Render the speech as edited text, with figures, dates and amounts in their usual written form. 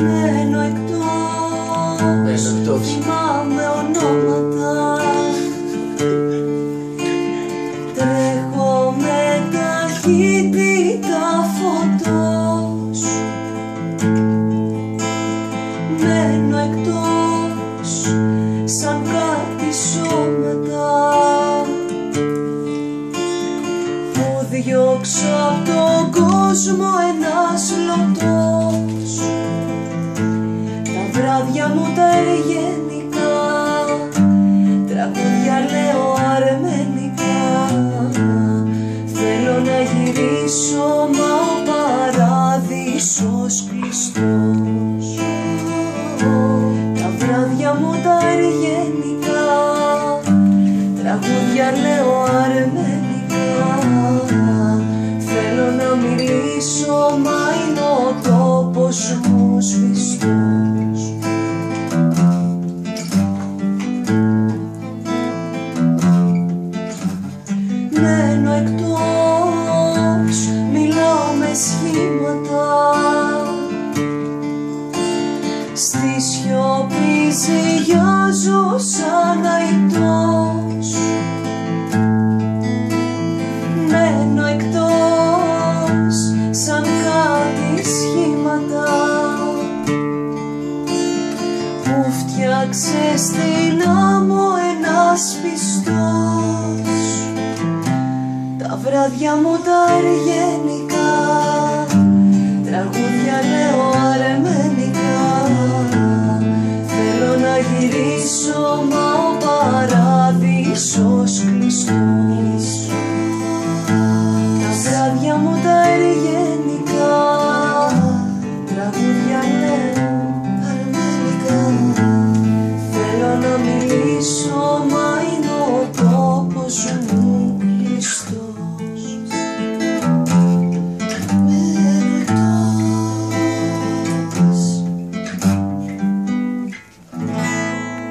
Μένω εκτός, θυμάμαι ονόματα. Τρέχω με ταχύτητα φωτός. Μένω εκτός, σαν κάτι σώματα που διώξω απ' τον κόσμο ένας λωτός. Τα βράδια μου τα ευγενικά, τραγούδια λέω αρμενικά. Θέλω να γυρίσω, μα ο παράδεισος κλειστός. Τα βράδια μου τα ευγενικά, τραγούδια λέω αρμενικά. Θέλω να μιλήσω, μα είναι ο τόπος μου σβηστός. Μένω εκτός, μιλάω με σχήματα. Στη σιωπή ζυγιάζω σαν αϊτός. Μένω εκτός, σαν κάτι σχήματα που φτιάξε στην άμμο ένας πιστός. Τα βράδια μου τα αργενικά,